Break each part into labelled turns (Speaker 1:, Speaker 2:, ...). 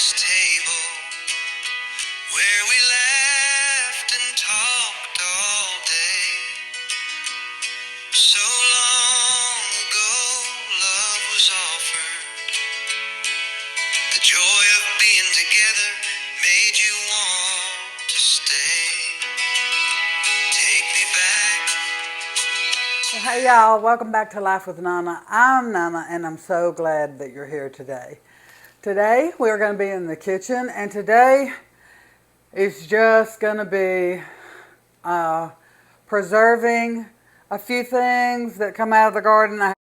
Speaker 1: this table where we laughed and talked all day. So long ago, love was offered. The joy of being together made you want to stay. Take me back.
Speaker 2: Hey y'all, welcome back to Life with Nana. I'm Nana and I'm so glad that you're here today. Today we're going to be in the kitchen, and today is just going to be preserving a few things that come out of the garden.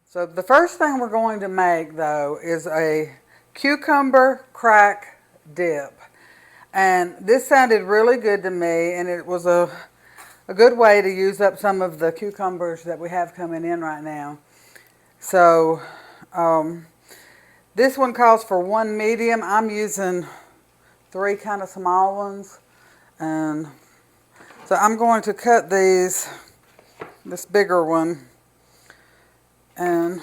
Speaker 2: So the first thing we're going to make though is a cucumber crack dip. And this sounded really good to me, and it was a good way to use up some of the cucumbers that we have coming in right now. So this one calls for one medium. I'm using 3 kind of small ones. And so I'm going to cut this bigger one, and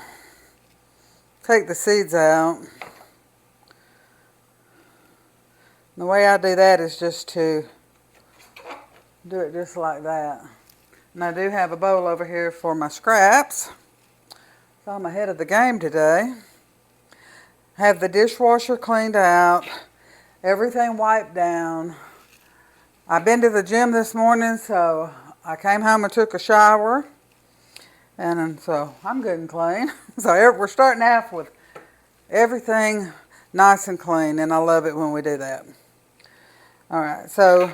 Speaker 2: take the seeds out. The way I do that is just to do it just like that. And I do have a bowl over here for my scraps. So I'm ahead of the game today. Have the dishwasher cleaned out. Everything wiped down. I've been to the gym this morning, so I came home and took a shower. And so I'm good and clean. So we're starting off with everything nice and clean, and I love it when we do that. All right, so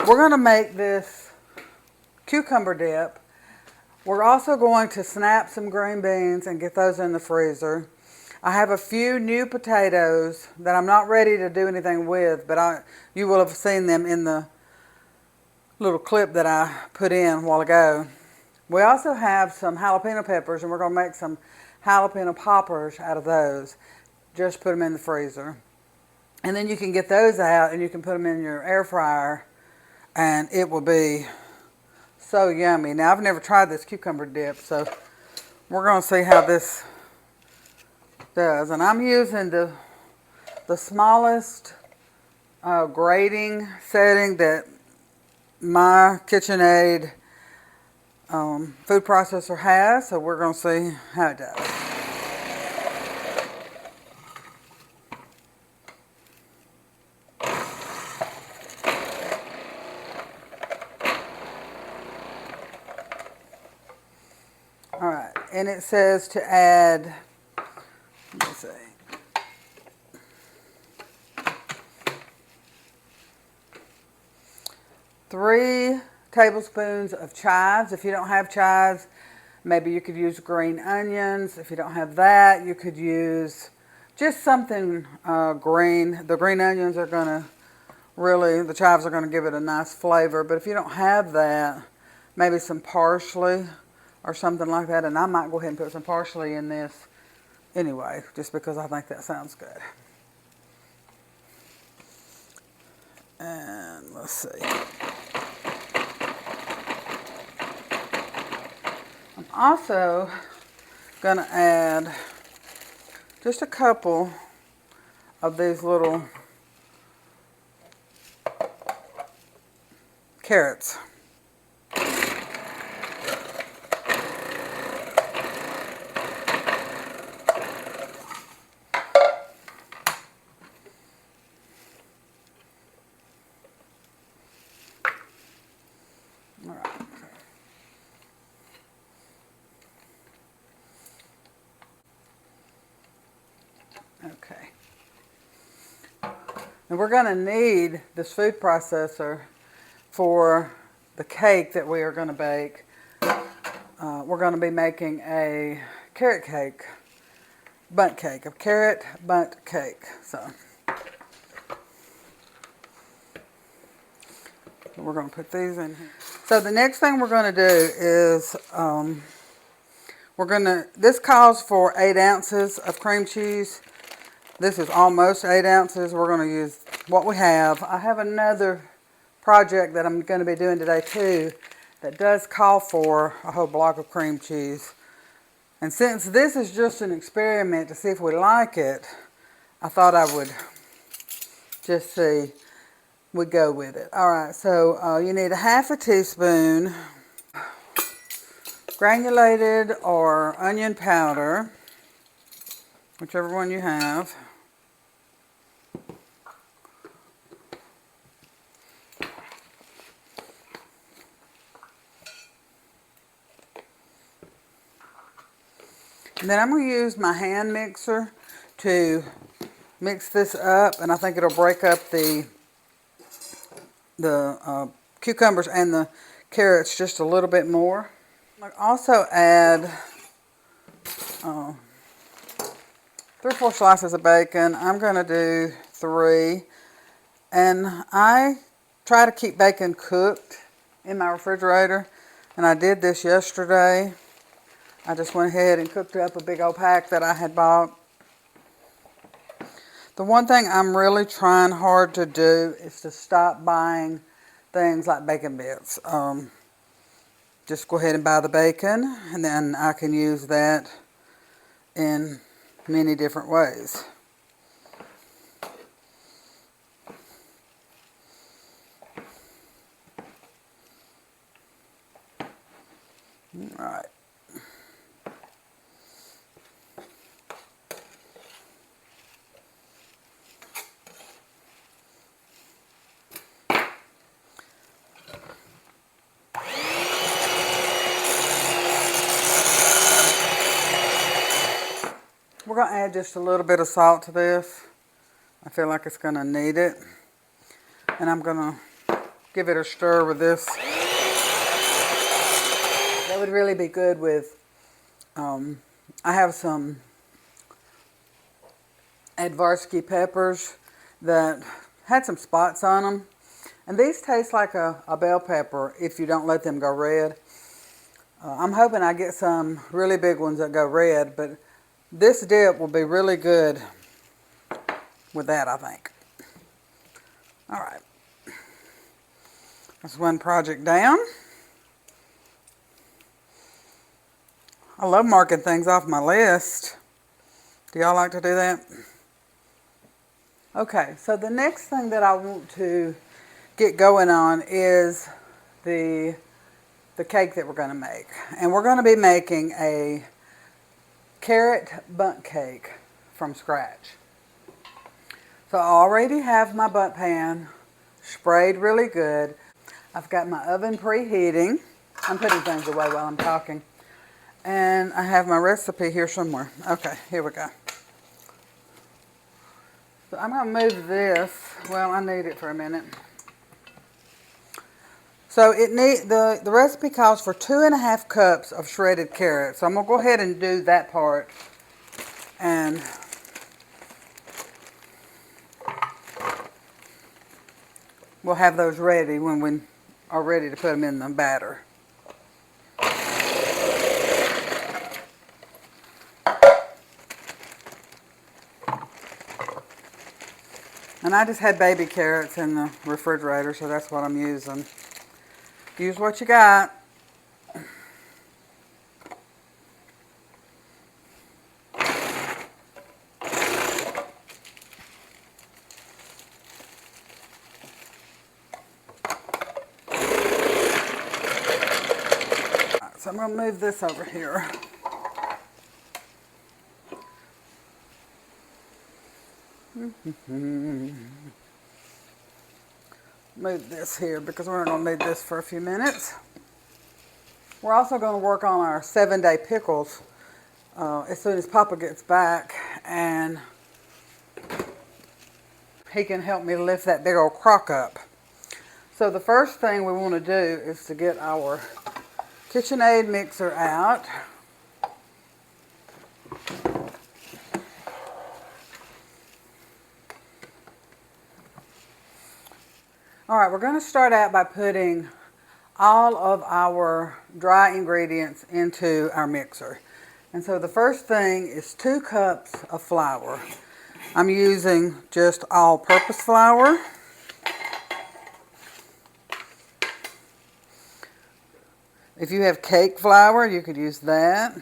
Speaker 2: we're going to make this cucumber dip. We're also going to snap some green beans and get those in the freezer. I have a few new potatoes that I'm not ready to do anything with, but you will have seen them in the little clip that I put in a while ago. We also have some jalapeno peppers, and we're going to make some jalapeno poppers out of those. Just put them in the freezer. And then you can get those out and you can put them in your air fryer, and it will be so yummy. Now, I've never tried this cucumber dip, so we're going to see how this does. And I'm using the smallest grating setting that my KitchenAid food processor has, so we're going to see how it does. All right, and it says to add, let me see, 3 tablespoons of chives. If you don't have chives, maybe you could use green onions. If you don't have that, you could use just something green. The green onions are going to the chives are going to give it a nice flavor. But if you don't have that, maybe some parsley or something like that. And I might go ahead and put some parsley in this anyway, just because I think that sounds good. And let's see. I'm also going to add just a couple of these little carrots. All right. Okay. And we're going to need this food processor for the cake that we are going to bake. We're going to be making a carrot cake, bundt cake, a carrot bundt cake. So we're going to put these in here. So the next thing we're going to do is we're This calls for 8 ounces of cream cheese. This is almost 8 ounces. We're going to use what we have. I have another project that I'm going to be doing today too that does call for a whole block of cream cheese. And since this is just an experiment to see if we like it, I thought I would just see, we go with it. Alright, so you need a half a teaspoon granulated or onion powder, whichever one you have. And then I'm going to use my hand mixer to mix this up, and I think it'll break up the cucumbers and the carrots just a little bit more. I'll also add 3 or 4 slices of bacon. I'm going to do 3, and I try to keep bacon cooked in my refrigerator, and I did this yesterday. I just went ahead and cooked up a big old pack that I had bought. The one thing I'm really trying hard to do is to stop buying things like bacon bits. Just go ahead and buy the bacon, and then I can use that in many different ways. All right. We're going to add just a little bit of salt to this. I feel like it's going to need it. And I'm going to give it a stir with this. That would really be good with, I have some Advarsky peppers that had some spots on them. And these taste like a bell pepper if you don't let them go red. I'm hoping I get some really big ones that go red, but this dip will be really good with that, I think. All right. That's one project down. I love marking things off my list. Do y'all like to do that? Okay, so the next thing that I want to get going on is the cake that we're going to make. And we're going to be making a carrot bundt cake from scratch. So I already have my bundt pan sprayed really good. I've got my oven preheating. I'm putting things away while I'm talking. And I have my recipe here somewhere. Okay, here we go. So I'm going to move this. Well, I need it for a minute. So the recipe calls for 2.5 cups of shredded carrots. So I'm going to go ahead and do that part. And we'll have those ready when we are ready to put them in the batter. And I just had baby carrots in the refrigerator, so that's what I'm using. Use what you got. So I'm going to move this over here. Move this here because we're going to need this for a few minutes. We're also going to work on our 7-day pickles as soon as Papa gets back, and he can help me lift that big old crock up. So the first thing we want to do is to get our KitchenAid mixer out. All right, we're going to start out by putting all of our dry ingredients into our mixer. And so the first thing is 2 cups of flour. I'm using just all-purpose flour. If you have cake flour, you could use that.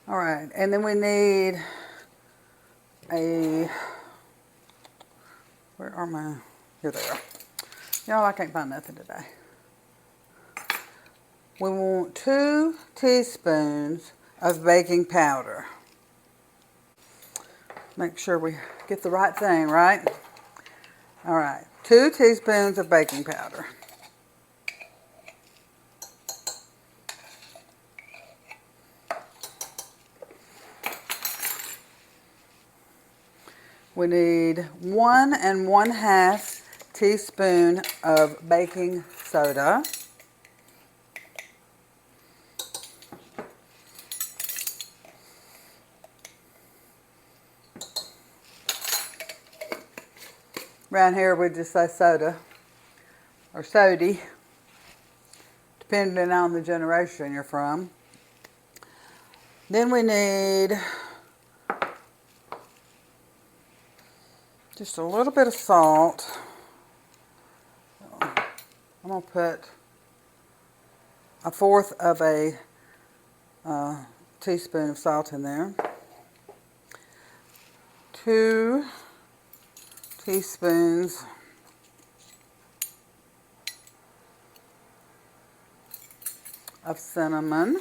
Speaker 2: All right, and then we need where are my, here they are. Y'all, I can't find nothing today. We want 2 teaspoons of baking powder. Make sure we get the right thing, right? All right, 2 teaspoons of baking powder. We need 1 1/2 teaspoon of baking soda. Around here we just say soda or sody, depending on the generation you're from. Then we need just a little bit of salt. I'm going to put 1/4 of a teaspoon of salt in there. 2 teaspoons of cinnamon.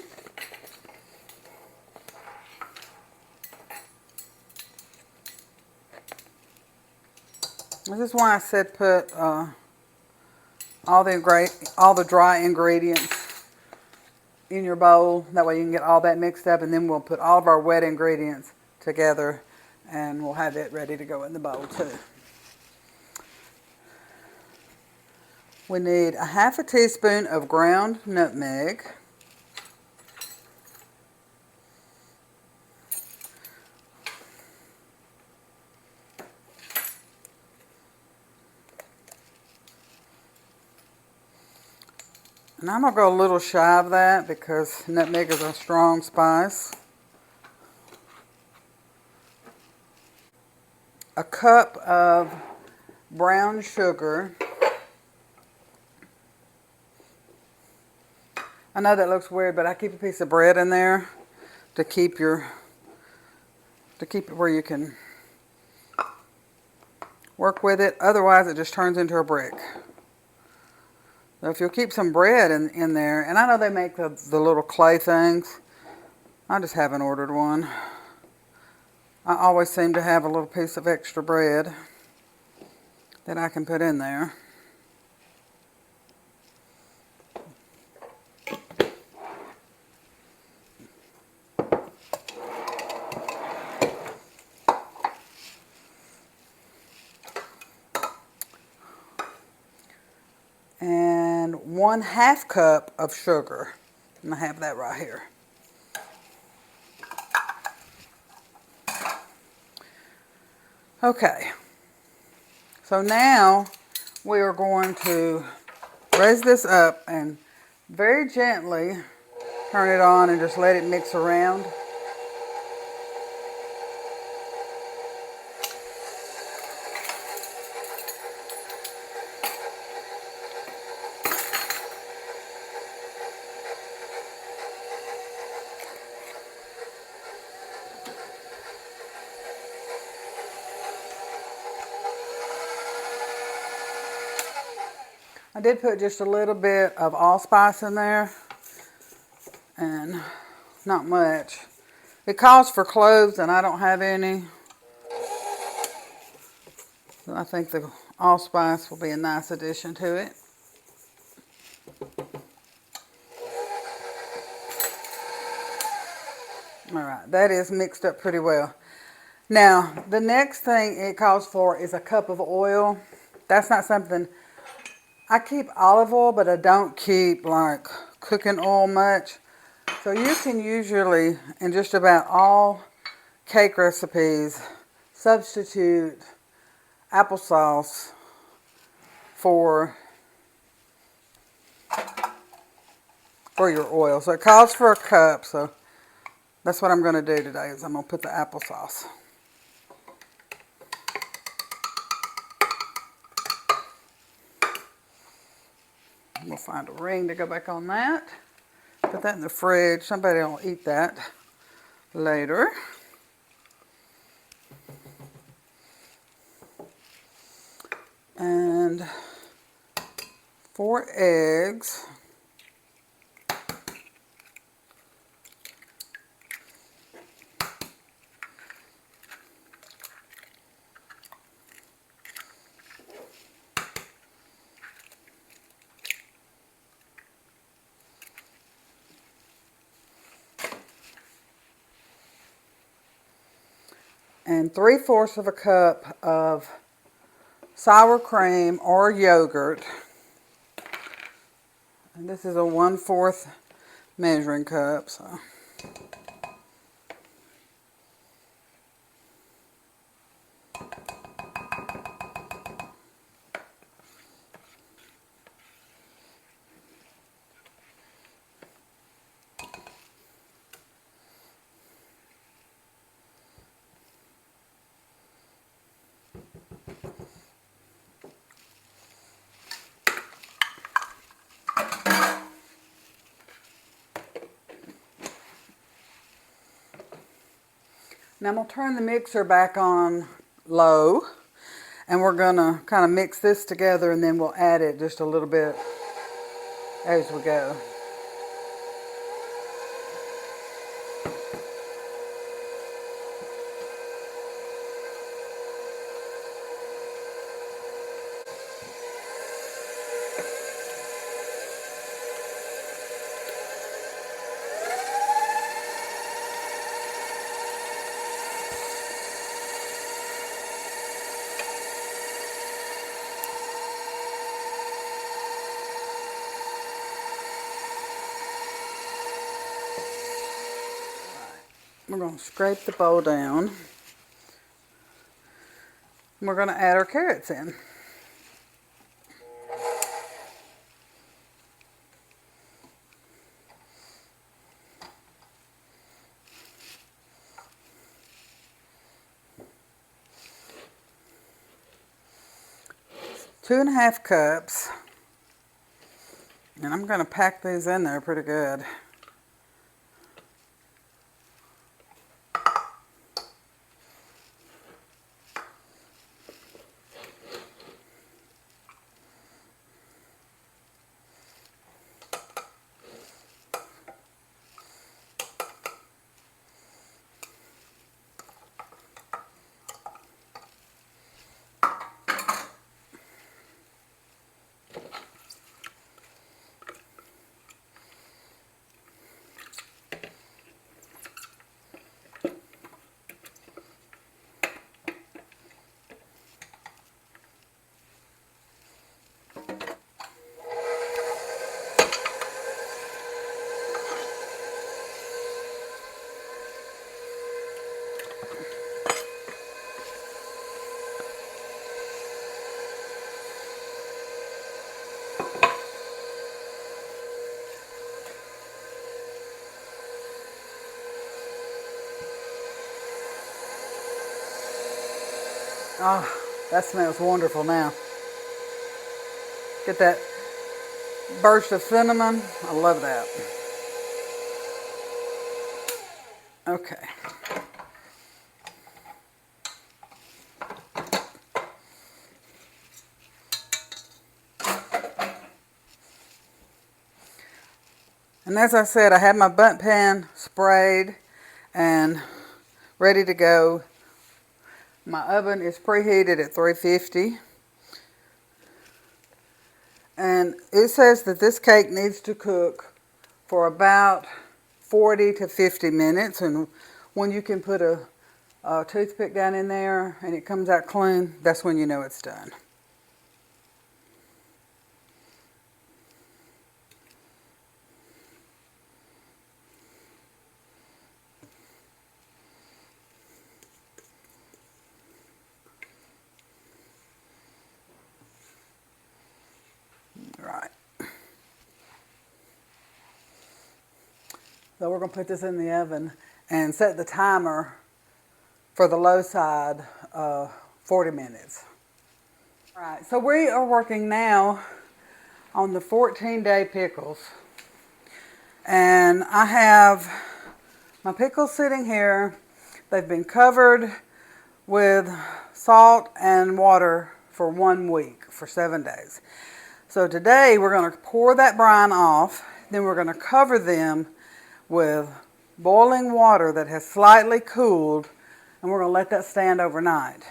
Speaker 2: This is why I said put all the dry ingredients in your bowl. That way you can get all that mixed up, and then we'll put all of our wet ingredients together and we'll have it ready to go in the bowl too. We need 1/2 teaspoon of ground nutmeg. And I'm going to go a little shy of that because nutmeg is a strong spice. 1 cup of brown sugar. I know that looks weird, but I keep a piece of bread in there to keep it where you can work with it. Otherwise, it just turns into a brick. So if you'll keep some bread in there, and I know they make the little clay things. I just haven't ordered one. I always seem to have a little piece of extra bread that I can put in there. And 1/2 cup of sugar. And I have that right here. Okay. So now we are going to raise this up and very gently turn it on and just let it mix around. I did put just a little bit of allspice in there, and not much. It calls for cloves, and I don't have any. So I think the allspice will be a nice addition to it. All right, that is mixed up pretty well. Now, the next thing it calls for is 1 cup of oil. That's not something... I keep olive oil, but I don't keep like cooking oil much. So you can usually, in just about all cake recipes, substitute applesauce for your oil. So it calls for a cup, so that's what I'm going to do today, is I'm going to put the applesauce. We'll find a ring to go back on that. Put that in the fridge. Somebody will eat that later. And 4 eggs. And 3/4 of a cup of sour cream or yogurt. And this is a 1/4 measuring cup. So. Now I'm going to turn the mixer back on low, and we're going to kind of mix this together, and then we'll add it just a little bit as we go. We're going to scrape the bowl down. We're going to add our carrots in. Two and a half cups. And I'm going to pack these in there pretty good. Oh, that smells wonderful now. Get that burst of cinnamon. I love that. Okay. And as I said, I have my bundt pan sprayed and ready to go. My oven is preheated at 350. And it says that this cake needs to cook for about 40 to 50 minutes. And when you can put a toothpick down in there and it comes out clean, that's when you know it's done. So we're going to put this in the oven and set the timer for the low side 40 minutes. All right, so we are working now on the 14-day pickles. And I have my pickles sitting here. They've been covered with salt and water for 1 week, for 7 days. So today we're going to pour that brine off. Then we're going to cover them with boiling water that has slightly cooled, and we're going to let that stand overnight.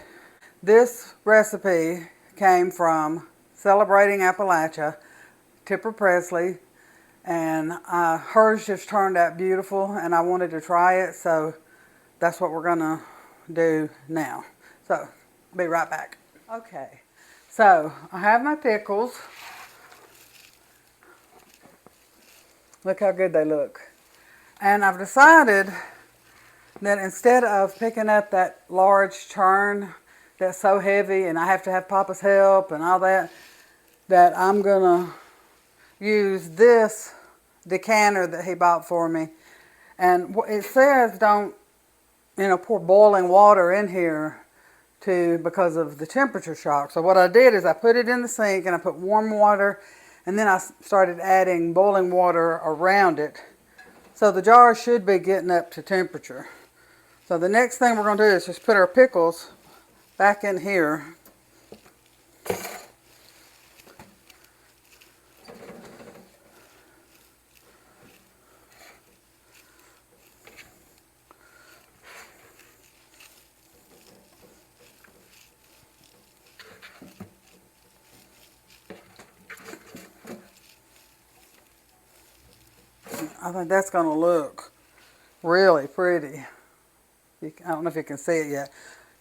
Speaker 2: This recipe came from Celebrating Appalachia, Tipper Presley, and hers just turned out beautiful, and I wanted to try it, so that's what we're going to do now. So, be right back. Okay, so I have my pickles. Look how good they look. And I've decided that instead of picking up that large churn that's so heavy and I have to have Papa's help and all that, that I'm going to use this decanter that he bought for me. And it says don't, pour boiling water in here because of the temperature shock. So what I did is I put it in the sink and I put warm water, and then I started adding boiling water around it. So the jar should be getting up to temperature. So the next thing we're going to do is just put our pickles back in here. I think that's going to look really pretty. I don't know if you can see it yet.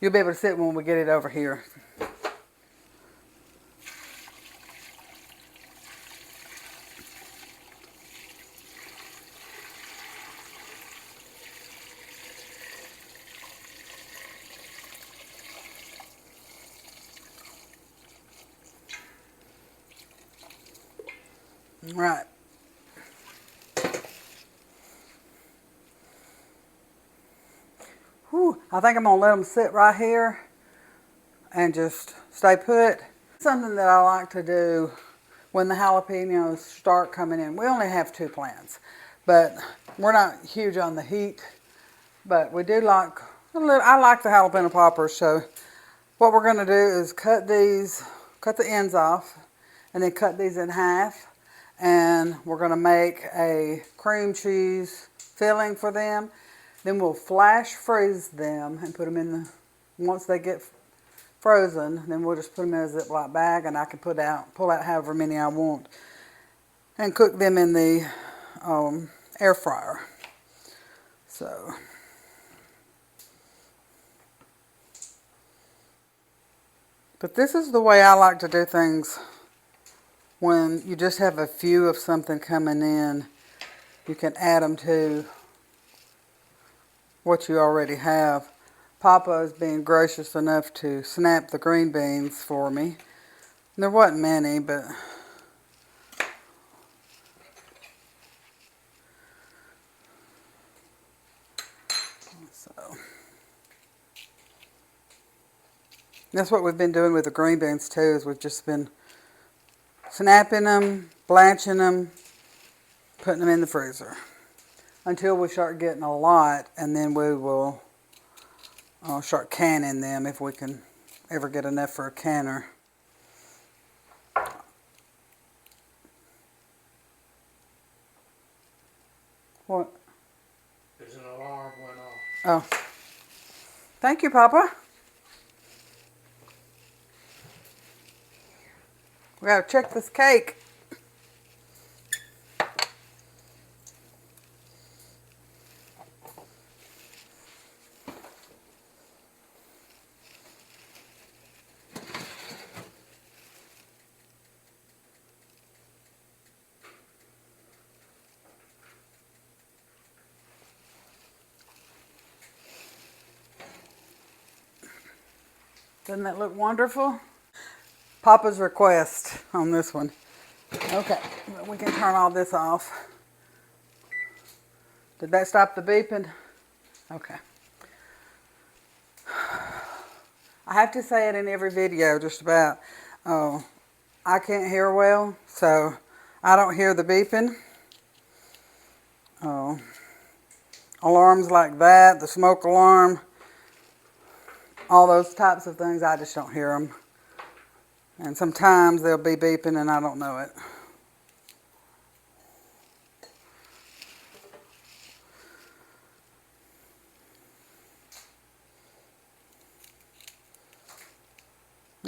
Speaker 2: You'll be able to see it when we get it over here. All right. Whew, I think I'm going to let them sit right here and just stay put. Something that I like to do when the jalapenos start coming in. We only have 2 plants, but we're not huge on the heat. But we do like, I like the jalapeno poppers, so what we're going to do is cut the ends off, and then cut these in half. And we're going to make a cream cheese filling for them. Then we'll flash freeze them and put them in once they get frozen, then we'll just put them in a Ziploc bag, and I can pull out however many I want and cook them in the air fryer. So, but this is the way I like to do things when you just have a few of something coming in. You can add them to what you already have. Papa is being gracious enough to snap the green beans for me. There wasn't many, but so that's what we've been doing with the green beans too, is we've just been snapping them, blanching them, putting them in the freezer until we start getting a lot, and then we will start canning them if we can ever get enough for a canner. What?
Speaker 3: There's an alarm went off.
Speaker 2: Oh. Thank you, Papa. We gotta check this cake. Doesn't that look wonderful? Papa's request on this one. Okay, we can turn all this off. Did that stop the beeping? Okay. I have to say it in every video just about. I can't hear well, so I don't hear the beeping. Alarms like that, the smoke alarm, all those types of things, I just don't hear them. And sometimes they'll be beeping and I don't know it.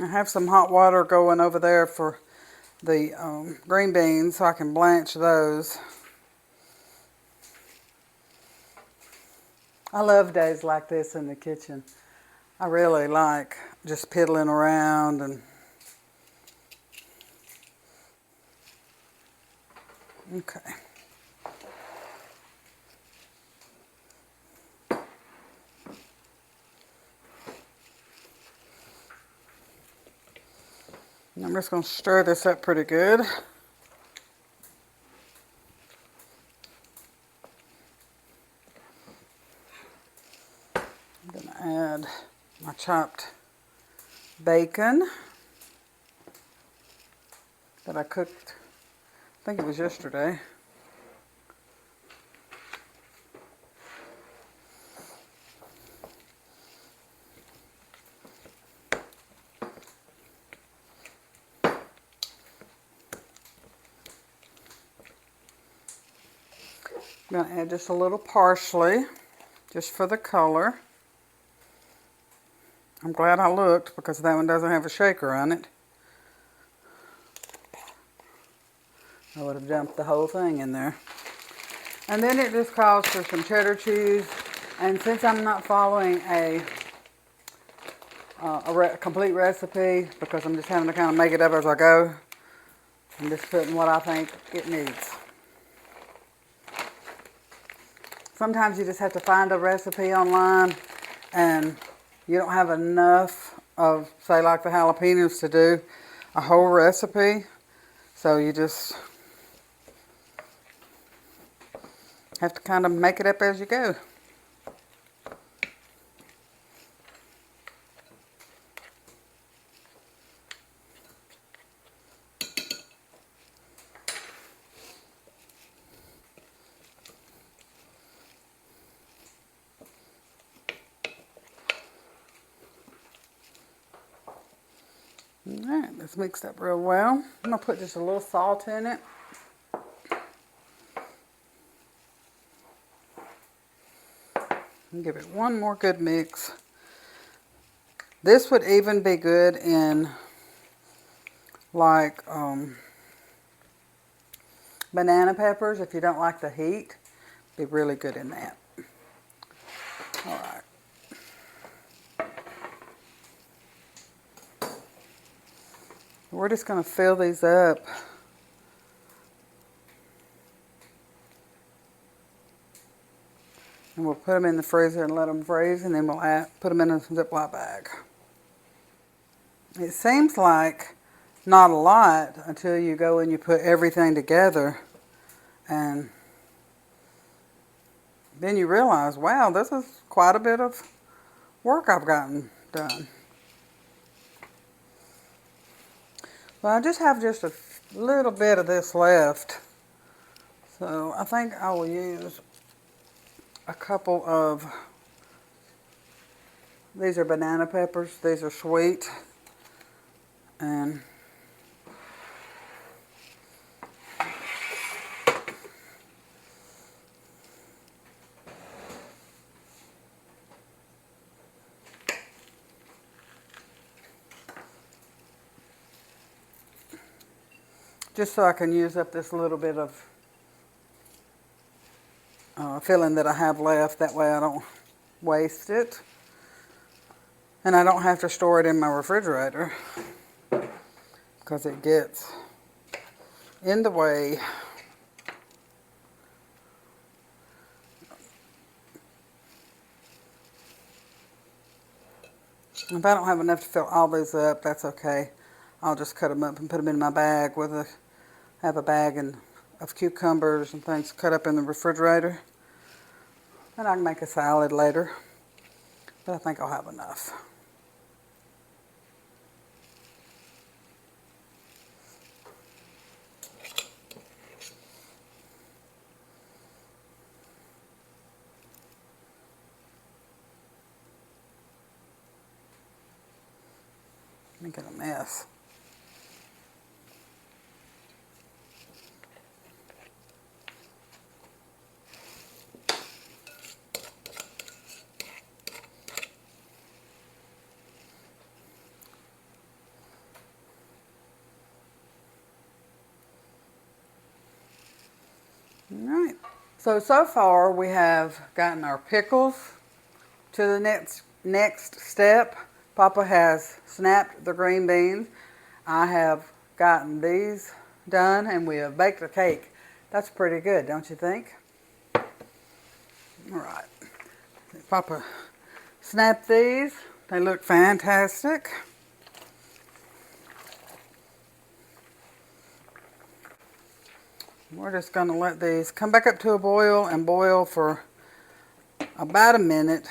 Speaker 2: I have some hot water going over there for the green beans so I can blanch those. I love days like this in the kitchen. I really like just piddling around and okay. I'm just going to stir this up pretty good. I'm going to add my chopped bacon that I cooked, I think it was yesterday. I'm going to add just a little parsley, just for the color. I'm glad I looked because that one doesn't have a shaker on it. I would have dumped the whole thing in there. And then it just calls for some cheddar cheese. And since I'm not following a complete recipe, because I'm just having to kind of make it up as I go, I'm just putting what I think it needs. Sometimes you just have to find a recipe online and you don't have enough of, say, like the jalapenos to do a whole recipe. So you just have to kind of make it up as you go. Alright, it's mixed up real well. I'm going to put just a little salt in it. And give it one more good mix. This would even be good in like banana peppers if you don't like the heat. Be really good in that. Alright. We're just going to fill these up. And we'll put them in the freezer and let them freeze, and then we'll put them in a Ziploc bag. It seems like not a lot until you go and you put everything together, and then you realize, wow, this is quite a bit of work I've gotten done. Well, I just have just a little bit of this left, so I think I will use a couple of, these are banana peppers, these are sweet, and just so I can use up this little bit of filling that I have left. That way I don't waste it. And I don't have to store it in my refrigerator because it gets in the way. If I don't have enough to fill all these up, that's okay. I'll just cut them up and put them in my bag have a bag of cucumbers and things cut up in the refrigerator. And I can make a salad later, but I think I'll have enough. Make it a mess. Alright, so far we have gotten our pickles to the next step. Papa has snapped the green beans. I have gotten these done and we have baked a cake. That's pretty good, don't you think? Alright, Papa snapped these. They look fantastic. We're just going to let these come back up to a boil and boil for about a minute.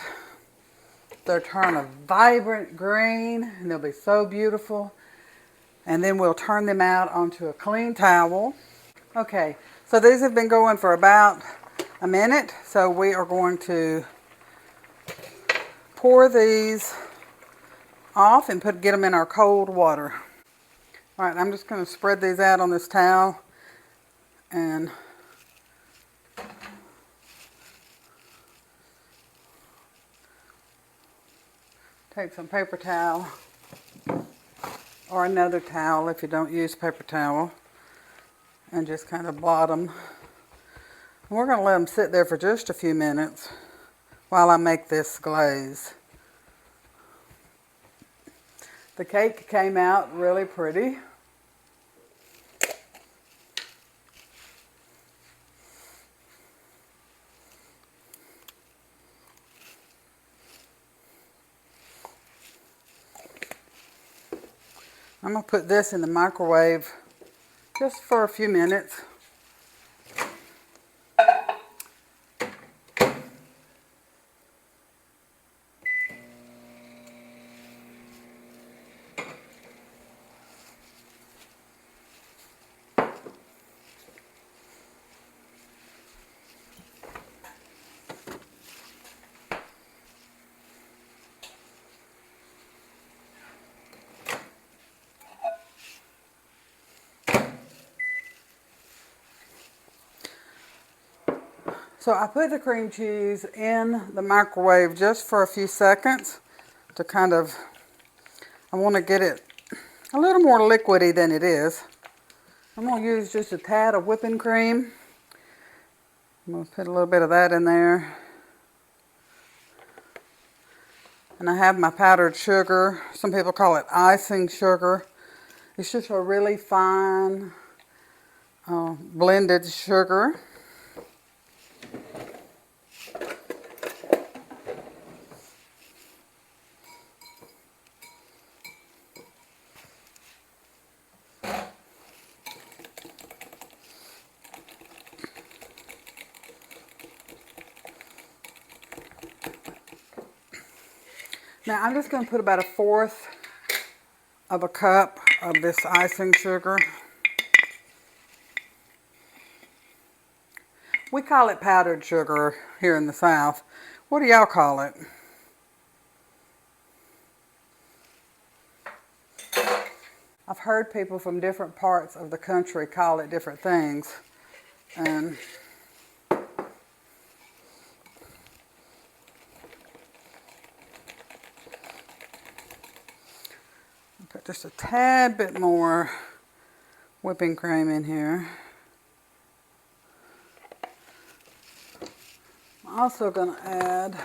Speaker 2: They'll turn a vibrant green and they'll be so beautiful. And then we'll turn them out onto a clean towel. Okay, so these have been going for about a minute. So we are going to pour these off and get them in our cold water. All right, I'm just going to spread these out on this towel and take some paper towel or another towel if you don't use paper towel and just kind of blot them. We're going to let them sit there for just a few minutes while I make this glaze. The cake came out really pretty. I'm going to put this in the microwave just for a few minutes. So I put the cream cheese in the microwave just for a few seconds to kind of, I want to get it a little more liquidy than it is. I'm going to use just a tad of whipping cream. I'm going to put a little bit of that in there. And I have my powdered sugar. Some people call it icing sugar. It's just a really fine blended sugar. Now I'm just going to put about 1/4 of a cup of this icing sugar. We call it powdered sugar here in the South. What do y'all call it? I've heard people from different parts of the country call it different things. And put just a tad bit more whipping cream in here. I'm also going to add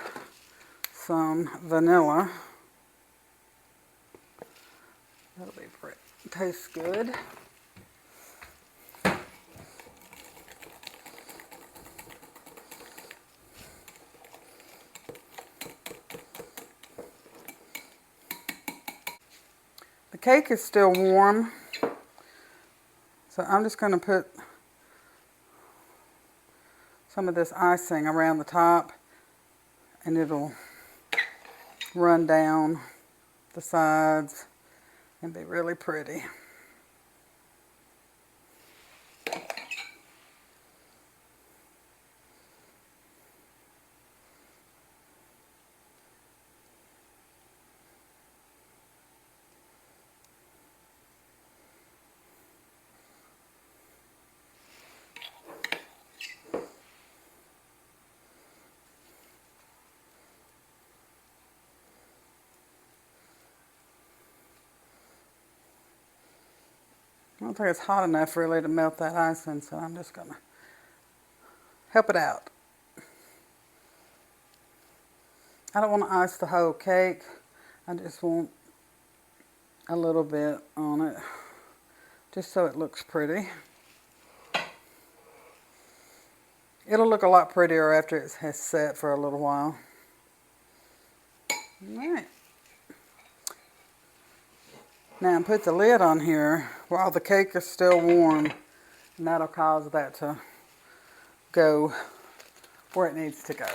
Speaker 2: some vanilla. That'll be great. Tastes good. The cake is still warm, so I'm just going to put some of this icing around the top and it'll run down the sides and be really pretty. I don't think it's hot enough really to melt that ice in, so I'm just going to help it out. I don't want to ice the whole cake. I just want a little bit on it, just so it looks pretty. It'll look a lot prettier after it has set for a little while. Alright. Now put the lid on here while the cake is still warm, and that'll cause that to go where it needs to go.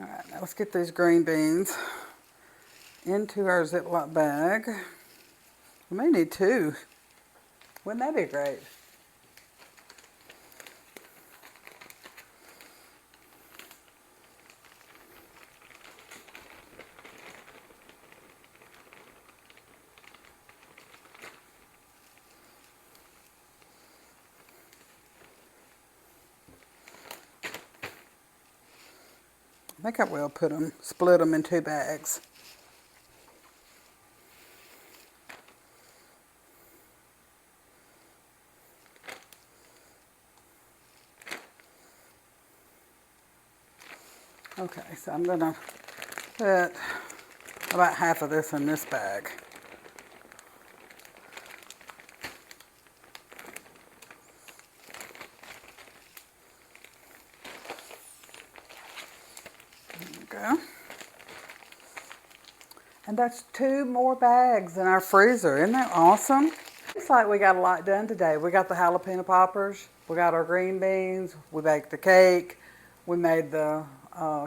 Speaker 2: Alright, now let's get these green beans into our Ziploc bag. We may need two. Wouldn't that be great? I think I will split them in 2 bags. Okay, so I'm going to put about half of this in this bag. Go. And that's 2 more bags in our freezer. Isn't that awesome? It's like we got a lot done today. We got the jalapeno poppers, we got our green beans, we baked the cake, we made the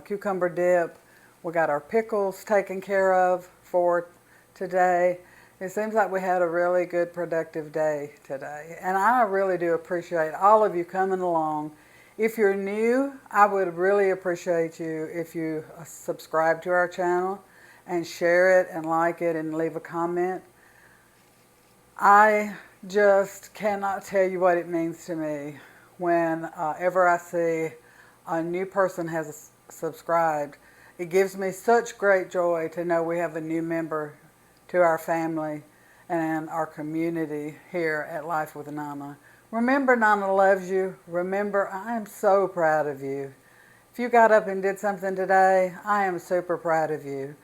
Speaker 2: cucumber dip, we got our pickles taken care of for today. It seems like we had a really good productive day today. And I really do appreciate all of you coming along. If you're new, I would really appreciate you if you subscribe to our channel and share it and like it and leave a comment. I just cannot tell you what it means to me whenever I see a new person has subscribed. It gives me such great joy to know we have a new member to our family and our community here at Life with Nana. Remember, Nana loves you. Remember, I am so proud of you. If you got up and did something today, I am super proud of you.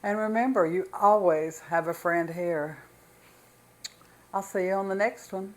Speaker 2: And remember, you always have a friend here. I'll see you on the next one.